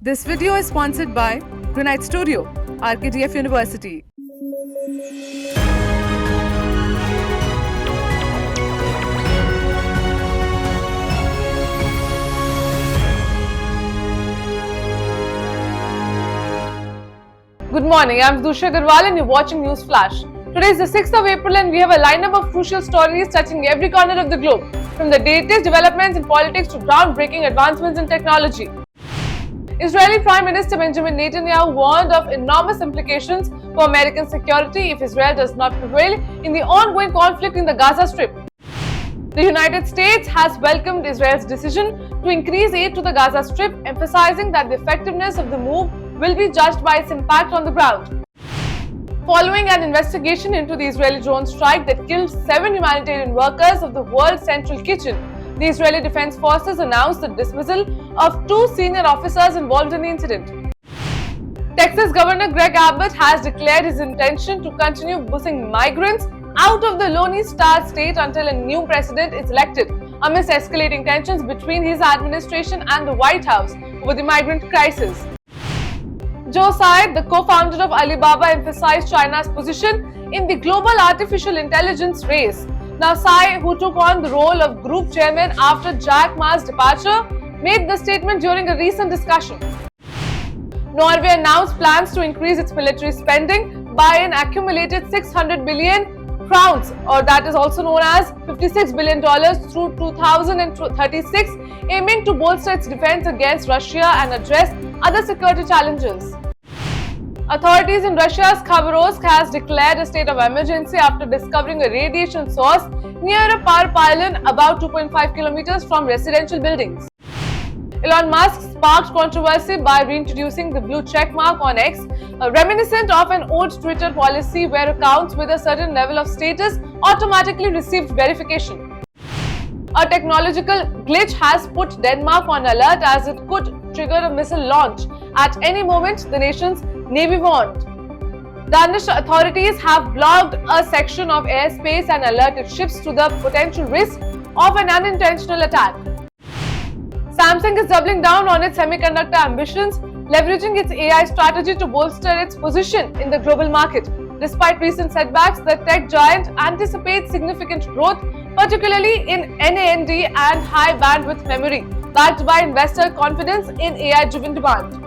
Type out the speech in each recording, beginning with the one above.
This video is sponsored by Granite Studio, RKTF University. Good morning, I'm Dusha Agarwal and you're watching News Flash. Today is the 6th of April and we have a lineup of crucial stories touching every corner of the globe, from the latest developments in politics to groundbreaking advancements in technology. Israeli Prime Minister Benjamin Netanyahu warned of enormous implications for American security if Israel does not prevail in the ongoing conflict in the Gaza Strip. The United States has welcomed Israel's decision to increase aid to the Gaza Strip, emphasizing that the effectiveness of the move will be judged by its impact on the ground. Following an investigation into the Israeli drone strike that killed 7 humanitarian workers of the World Central Kitchen, the Israeli Defense Forces announced the dismissal of 2 senior officers involved in the incident. Texas Governor Greg Abbott has declared his intention to continue busing migrants out of the Lone Star State until a new president is elected, amidst escalating tensions between his administration and the White House over the migrant crisis. Joe Tsai, the co-founder of Alibaba, emphasized China's position in the global artificial intelligence race. Now, Tsai, who took on the role of group chairman after Jack Ma's departure, made the statement during a recent discussion. Norway announced plans to increase its military spending by an accumulated 600 billion crowns, or that is also known as $56 billion through 2036, aiming to bolster its defense against Russia and address other security challenges. Authorities in Russia's Khabarovsk has declared a state of emergency after discovering a radiation source near a power pylon about 2.5 kilometers from residential buildings. Elon Musk sparked controversy by reintroducing the blue check mark on X, reminiscent of an old Twitter policy where accounts with a certain level of status automatically received verification. A technological glitch has put Denmark on alert as it could trigger a missile launch at any moment, the nation's Navy warned. Danish authorities have blocked a section of airspace and alerted ships to the potential risk of an unintentional attack. Samsung is doubling down on its semiconductor ambitions, leveraging its AI strategy to bolster its position in the global market. Despite recent setbacks, the tech giant anticipates significant growth, particularly in NAND and high bandwidth memory, backed by investor confidence in AI-driven demand.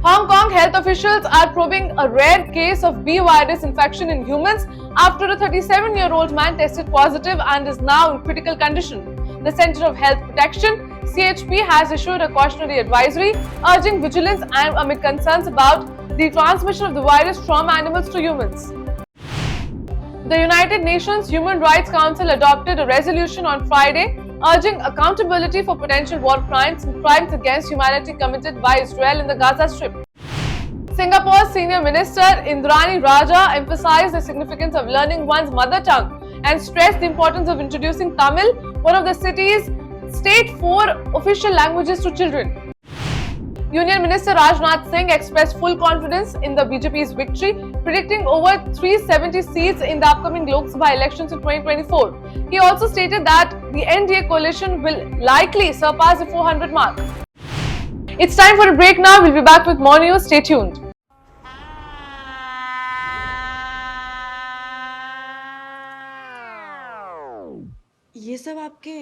Hong Kong health officials are probing a rare case of B virus infection in humans after a 37-year-old man tested positive and is now in critical condition. The Centre of Health Protection, CHP, has issued a cautionary advisory urging vigilance and amid concerns about the transmission of the virus from animals to humans. The United Nations Human Rights Council adopted a resolution on Friday urging accountability for potential war crimes and crimes against humanity committed by Israel in the Gaza Strip. Singapore's senior minister Indrani Raja emphasized the significance of learning one's mother tongue and stressed the importance of introducing Tamil, one of the city's state 4 official languages, to children. Union Minister Rajnath Singh expressed full confidence in the BJP's victory, predicting over 370 seats in the upcoming Lok Sabha elections in 2024. He also stated that the NDA coalition will likely surpass the 400 mark. It's time for a break now. We'll be back with more news. Stay tuned. ये सब आपके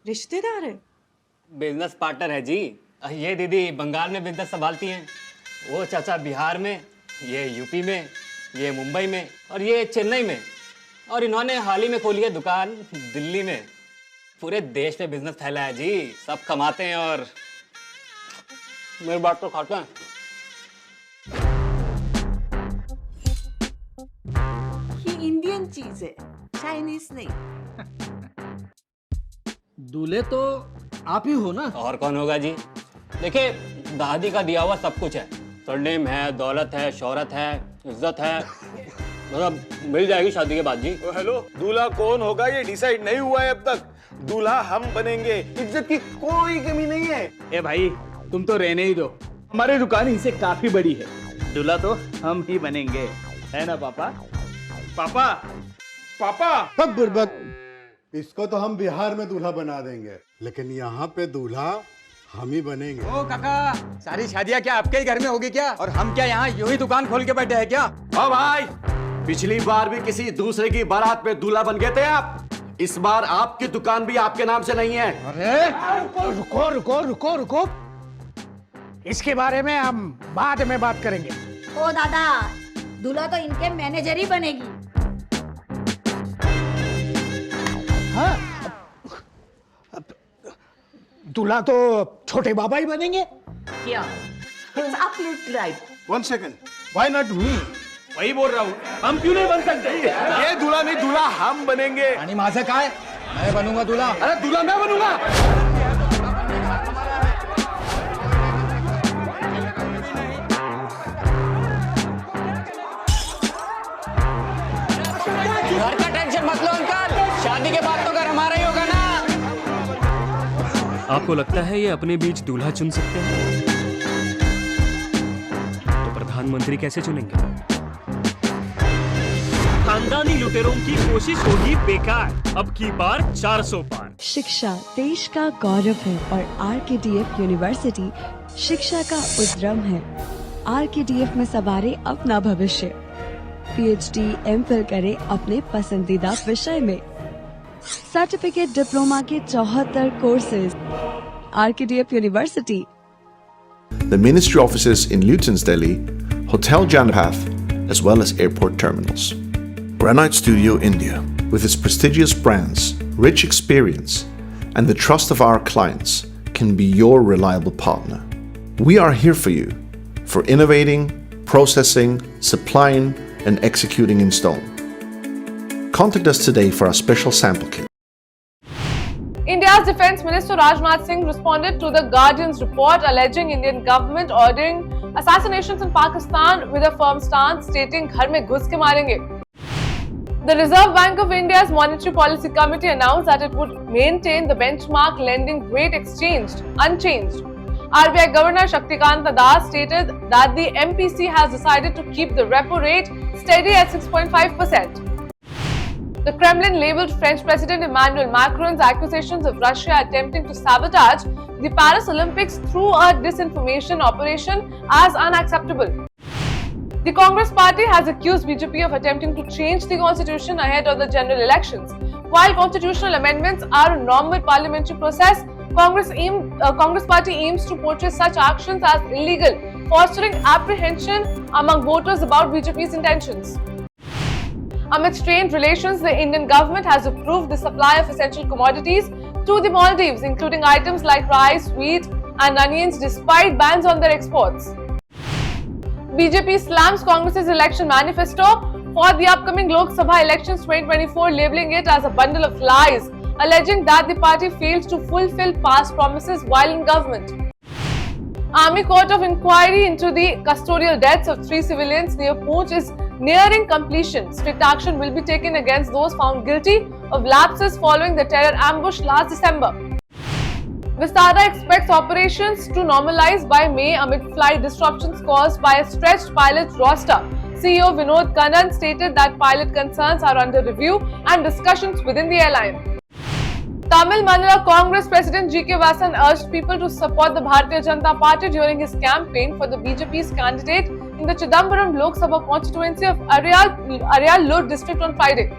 रिश्तेदार हैं? Business partner है जी। ये दीदी बंगाल में business संभालती हैं, वो चाचा बिहार में, ये यूपी में, ये मुंबई में और ये चेन्नई में, और इन्होंने हाल ही में खोली है दुकान दिल्ली में। पूरे देश में बिजनेस फैला है जी, सब कमाते हैं और मेरी बात तो खाते हैं। ये इंडियन चीज है, चाइनीज नहीं। दूल्हे तो आप ही हो ना? और कौन होगा जी? देखिए, दादी का दिया हुआ सब कुछ है, सरनेम है, दौलत है, शोहरत है, इज्जत है, मतलब मिल जाएगी शादी के बाद जी। हेलो, दूल्हा कौन होगा ये डिसाइड नहीं हुआ है अब तक। दूल्हा हम बनेंगे, इज्जत की कोई कमी नहीं है। ए भाई, तुम तो रहने ही दो, हमारी दुकान इनसे काफी बड़ी है। दूल्हा तो हम ही बनेंगे, है ना पापा? पापा, पापा। सब बुर्बक, इसको तो हम बिहार में दूल्हा बना देंगे, लेकिन यहाँ पे दूल्हा हम ही बनेंगे। ओ काका, सारी शादियां क्या आपके ही घर में होगी क्या? और हम क्या यहाँ यूं ही दुकान खोल के बैठे हैं क्या? ओ भाई, पिछली बार भी किसी दूसरे की बारात में दूल्हा बन गए थे आप। इस बार आपकी दुकान भी आपके नाम से नहीं है। अरे रुको रुको रुको रुको, इसके बारे में हम बाद में बात करेंगे। ओ दादा, दूल्हा तो इनके मैनेजर ही बनेगी। हाँ, दूल्हा तो छोटे बाबा ही बनेंगे। Yeah, it's absolutely right. One second. Why not me? वही बोल रहा हूँ, हम क्यों नहीं बन सकते? ये दूल्हा नहीं, दूल्हा हम बनेंगे। आणि माझं काय? मैं बनूंगा दूल्हा। अरे दूल्हा मैं बनूंगा। घर का टेंशन मत लो अंकल, शादी के बाद तो घर हमारा ही होगा ना। आपको लगता है ये अपने बीच दूल्हा चुन सकते हैं? तो प्रधानमंत्री कैसे चुनेंगे? खानदानी लुटेरों की कोशिश होगी बेकार। अब की बार 400 पार। शिक्षा देश का गौरव है और आरकेडीएफ यूनिवर्सिटी शिक्षा का उद्यम है। आरकेडीएफ में सवारे अपना भविष्य। पीएचडी, एमफिल करें अपने पसंदीदा विषय में। सर्टिफिकेट डिप्लोमा के 74 courses. RKDF university. The ministry offices in Luton's Delhi, Hotel Janpath, as well as airport terminals. Granite Studio India, with its prestigious brands, rich experience, and the trust of our clients, can be your reliable partner. We are here for you, for innovating, processing, supplying, and executing in stone. Contact us today for our special sample kit. India's Defence Minister Rajnath Singh responded to the Guardian's report alleging Indian government ordering assassinations in Pakistan with a firm stance, stating घर में घुस के मारेंगे. The Reserve Bank of India's Monetary Policy Committee announced that it would maintain the benchmark lending rate unchanged. RBI Governor Shaktikanta Das stated that the MPC has decided to keep the repo rate steady at 6.5%. The Kremlin labelled French President Emmanuel Macron's accusations of Russia attempting to sabotage the Paris Olympics through a disinformation operation as unacceptable. The Congress party has accused BJP of attempting to change the constitution ahead of the general elections. While constitutional amendments are a normal parliamentary process, Congress party aims to portray such actions as illegal, fostering apprehension among voters about BJP's intentions. Amid strained relations, the Indian government has approved the supply of essential commodities to the Maldives, including items like rice, wheat, and onions, despite bans on their exports. BJP slams Congress's election manifesto for the upcoming Lok Sabha elections 2024, labeling it as a bundle of lies, alleging that the party failed to fulfill past promises while in government. Army Court of Inquiry into the custodial deaths of 3 civilians near Poonch is nearing completion. Strict action will be taken against those found guilty of lapses following the terror ambush last December. Vistara expects operations to normalize by May amid flight disruptions caused by a stretched pilot roster. CEO Vinod Kannan stated that pilot concerns are under review and discussions within the airline. Tamil Mandala Congress President G.K. Vasan urged people to support the Bharatiya Janata Party during his campaign for the BJP's candidate in the Chidambaram Lok Sabha constituency of Aryal Lod district on Friday.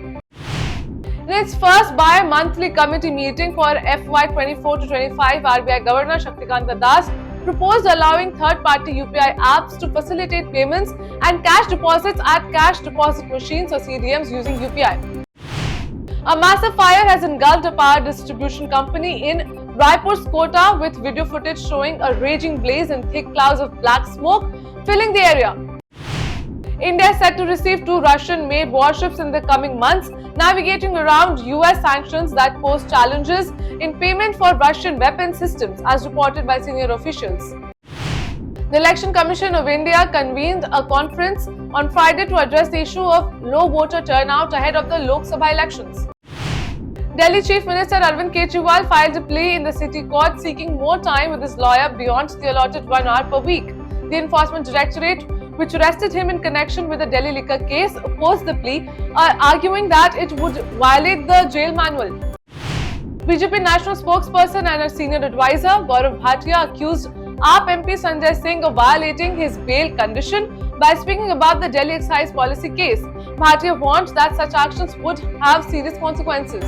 In its first bi-monthly committee meeting for FY 24-25, RBI Governor Shaktikanta Das proposed allowing third-party UPI apps to facilitate payments and cash deposits at cash deposit machines or CDMs using UPI. A massive fire has engulfed a power distribution company in Raipur's Kota, with video footage showing a raging blaze and thick clouds of black smoke filling the area. India is set to receive 2 Russian-made warships in the coming months, navigating around US sanctions that pose challenges in payment for Russian weapon systems, as reported by senior officials. The Election Commission of India convened a conference on Friday to address the issue of low voter turnout ahead of the Lok Sabha elections. Delhi Chief Minister Arvind Kejriwal filed a plea in the city court seeking more time with his lawyer beyond the allotted 1 hour per week. The Enforcement Directorate, which arrested him in connection with the Delhi liquor case, opposed the plea, arguing that it would violate the jail manual. BJP national spokesperson and a senior advisor, Gaurav Bhatia, accused AAP MP Sanjay Singh of violating his bail condition by speaking about the Delhi excise policy case. Bhatia warned that such actions would have serious consequences.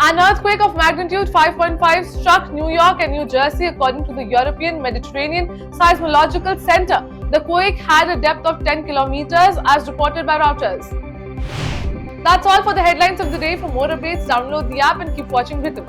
An earthquake of magnitude 5.5 struck New York and New Jersey, according to the European Mediterranean Seismological Center. The quake had a depth of 10 kilometers, as reported by Reuters. That's all for the headlines of the day. For more updates, download the app and keep watching Rhythm.